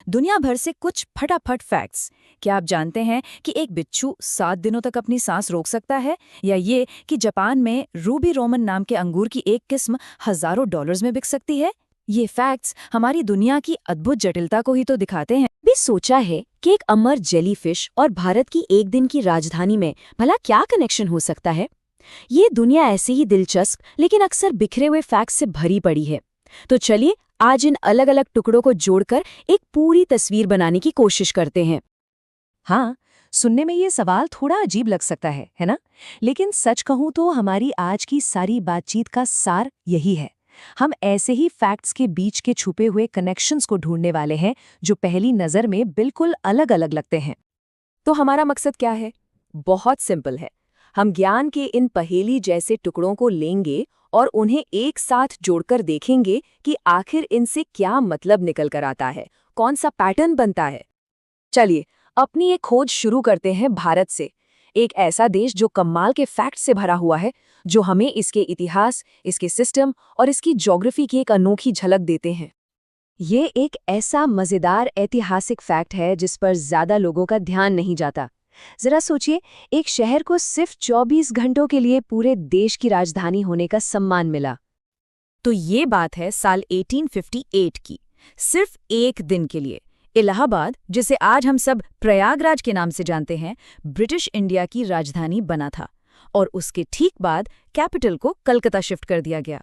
दुनिया भर से कुछ फटाफट फैक्ट्स। क्या आप जानते हैं कि एक बिच्छू 7 दिनों तक अपनी सांस रोक सकता है? या ये कि जापान में रूबी रोमन नाम के अंगूर की एक किस्म हजारों डॉलर्स में बिक सकती है? ये फैक्ट्स हमारी दुनिया की अद्भुत जटिलता को ही तो दिखाते हैं। भी सोचा है कि एक अमर जेलीफिश और भारत की एक दिन की राजधानी में भला क्या कनेक्शन हो सकता है। ये दुनिया ऐसे ही दिलचस्प लेकिन अक्सर बिखरे हुए फैक्ट्स से भरी पड़ी है। तो चलिए आज इन अलग अलग टुकड़ों को जोड़कर एक पूरी तस्वीर बनाने की कोशिश करते हैं। हाँ, सुनने में ये सवाल थोड़ा अजीब लग सकता है ना? लेकिन सच कहूं तो हमारी आज की सारी बातचीत का सार यही है। हम ऐसे ही फैक्ट्स के बीच के छुपे हुए कनेक्शंस को ढूंढने वाले हैं जो पहली नज़र में बिल्कुल अलग अलग लगते हैं। तो हमारा मकसद क्या है? बहुत सिंपल है। हम ज्ञान के इन पहेली जैसे टुकड़ों को लेंगे और उन्हें एक साथ जोड़कर देखेंगे कि आखिर इनसे क्या मतलब निकल कर आता है, कौन सा पैटर्न बनता है। चलिए अपनी एक खोज शुरू करते हैं भारत से, एक ऐसा देश जो कमाल के फैक्ट से भरा हुआ है, जो हमें इसके इतिहास, इसके सिस्टम और इसकी ज्योग्राफी की एक अनोखी झलक देते हैं। ये एक ऐसा मज़ेदार ऐतिहासिक फैक्ट है जिस पर ज़्यादा लोगों का ध्यान नहीं जाता। जरा सोचिए, एक शहर को सिर्फ 24 घंटों के लिए पूरे देश की राजधानी होने का सम्मान मिला। तो ये बात है साल 1858 की। सिर्फ एक दिन के लिए इलाहाबाद, जिसे आज हम सब प्रयागराज के नाम से जानते हैं, ब्रिटिश इंडिया की राजधानी बना था और उसके ठीक बाद कैपिटल को कलकत्ता शिफ्ट कर दिया गया।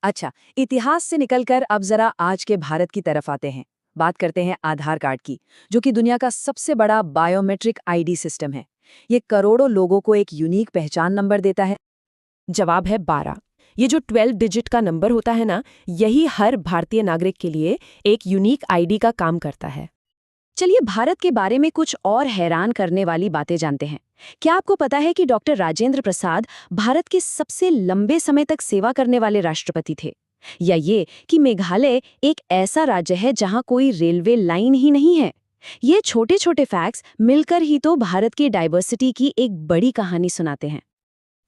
अच्छा, इतिहास से निकलकर अब जरा आज के भारत की तरफ आते हैं। बात करते हैं आधार कार्ड की, जो कि दुनिया का सबसे बड़ा बायोमेट्रिक आईडी सिस्टम है। ये करोड़ों लोगों को एक यूनिक पहचान नंबर देता है। जवाब है 12। ये जो 12 डिजिट का नंबर होता है ना, यही हर भारतीय नागरिक के लिए एक यूनिक आईडी का काम करता है। चलिए भारत के बारे में कुछ और हैरान करने वाली बातें जानते हैं। क्या आपको पता है कि डॉक्टर राजेंद्र प्रसाद भारत के सबसे लंबे समय तक सेवा करने वाले राष्ट्रपति थे? या ये कि मेघालय एक ऐसा राज्य है जहां कोई रेलवे लाइन ही नहीं है। ये छोटे छोटे फैक्ट्स मिलकर ही तो भारत की डाइवर्सिटी की एक बड़ी कहानी सुनाते हैं।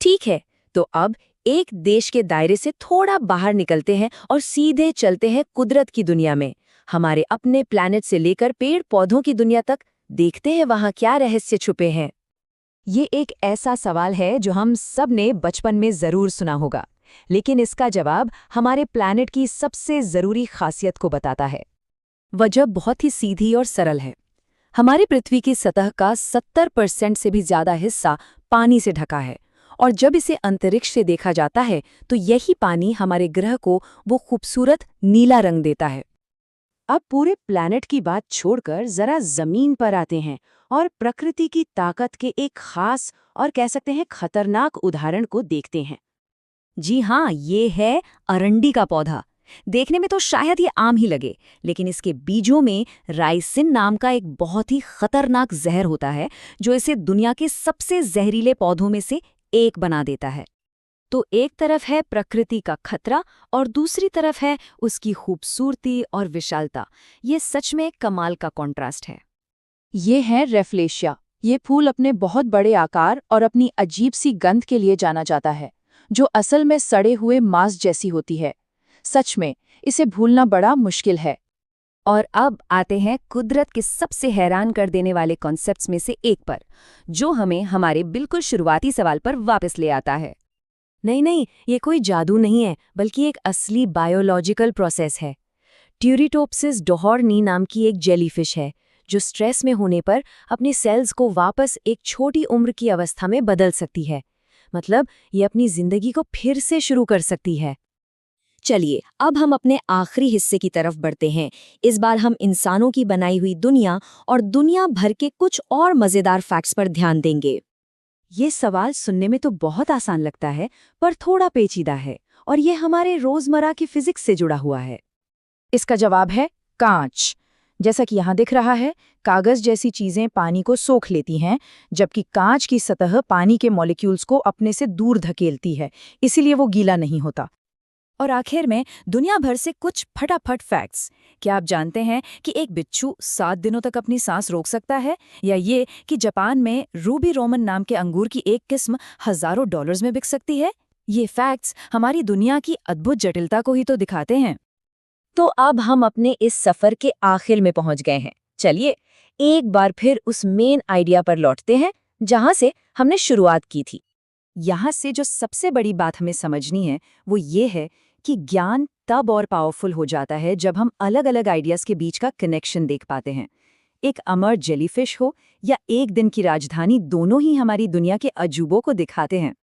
ठीक है, तो अब एक देश के दायरे से थोड़ा बाहर निकलते हैं और सीधे चलते हैं कुदरत की दुनिया में, हमारे अपने प्लैनेट से लेकर पेड़ पौधों की दुनिया तक। देखते हैं वहां क्या रहस्य छुपे हैं। ये एक ऐसा सवाल है जो हम सब ने बचपन में जरूर सुना होगा, लेकिन इसका जवाब हमारे प्लैनेट की सबसे जरूरी खासियत को बताता है। वजह बहुत ही सीधी और सरल है। हमारी पृथ्वी की सतह का 70% से भी ज्यादा हिस्सा पानी से ढका है, और जब इसे अंतरिक्ष से देखा जाता है तो यही पानी हमारे ग्रह को वो खूबसूरत नीला रंग देता है। अब पूरे प्लैनेट की बात छोड़कर जरा जमीन पर आते हैं और प्रकृति की ताकत के एक खास और कह सकते हैं खतरनाक उदाहरण को देखते हैं। जी हाँ, ये है अरंडी का पौधा। देखने में तो शायद ये आम ही लगे, लेकिन इसके बीजों में राइसिन नाम का एक बहुत ही खतरनाक जहर होता है, जो इसे दुनिया के सबसे जहरीले पौधों में से एक बना देता है। तो एक तरफ है प्रकृति का खतरा और दूसरी तरफ है उसकी खूबसूरती और विशालता। ये सच में कमाल का कॉन्ट्रास्ट है। ये है रेफ्लेशिया। ये फूल अपने बहुत बड़े आकार और अपनी अजीब सी गंध के लिए जाना जाता है, जो असल में सड़े हुए मांस जैसी होती है। सच में इसे भूलना बड़ा मुश्किल है। और अब आते हैं कुदरत के सबसे हैरान कर देने वाले कॉन्सेप्ट्स में से एक पर, जो हमें हमारे बिल्कुल शुरुआती सवाल पर वापस ले आता है। नहीं, ये कोई जादू नहीं है, बल्कि एक असली बायोलॉजिकल प्रोसेस है। ट्यूरिटोप्सिस डोहर्नी नाम की एक जेलीफिश है, जो स्ट्रेस में होने पर अपने सेल्स को वापस एक छोटी उम्र की अवस्था में बदल सकती है। मतलब ये अपनी जिंदगी को फिर से शुरू कर सकती है। चलिए अब हम अपने आखिरी हिस्से की तरफ बढ़ते हैं। इस बार हम इंसानों की बनाई हुई दुनिया और दुनिया भर के कुछ और मजेदार फैक्ट्स पर ध्यान देंगे। ये सवाल सुनने में तो बहुत आसान लगता है, पर थोड़ा पेचीदा है, और ये हमारे रोजमर्रा की फिजिक्स से जुड़ा हुआ है। इसका जवाब है कांच। जैसा कि यहाँ दिख रहा है, कागज जैसी चीजें पानी को सोख लेती हैं, जबकि कांच की सतह पानी के मॉलिक्यूल्स को अपने से दूर धकेलती है, इसीलिए वो गीला नहीं होता। और आखिर में दुनिया भर से कुछ फटाफट फैक्ट्स। क्या आप जानते हैं कि एक बिच्छू 7 दिनों तक अपनी सांस रोक सकता है? या ये कि जापान में रूबी रोमन नाम के अंगूर की एक किस्म हजारों डॉलर्स में बिक सकती है? ये फैक्ट्स हमारी दुनिया की अद्भुत जटिलता को ही तो दिखाते हैं। तो अब हम अपने इस सफर के आखिर में पहुंच गए हैं। चलिए एक बार फिर उस मेन आइडिया पर लौटते हैं जहां से हमने शुरुआत की थी। यहाँ से जो सबसे बड़ी बात हमें समझनी है वो ये है कि ज्ञान तब और पावरफुल हो जाता है जब हम अलग अलग आइडियाज के बीच का कनेक्शन देख पाते हैं। एक अमर जेलीफिश हो या एक दिन की राजधानी, दोनों ही हमारी दुनिया के अजूबों को दिखाते हैं।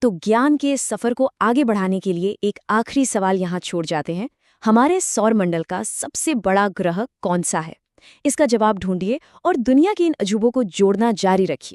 तो ज्ञान के इस सफर को आगे बढ़ाने के लिए एक आखिरी सवाल यहाँ छोड़ जाते हैं। हमारे सौरमंडल का सबसे बड़ा ग्रह कौन सा है? इसका जवाब ढूंढिए और दुनिया के इन अजूबों को जोड़ना जारी रखिए।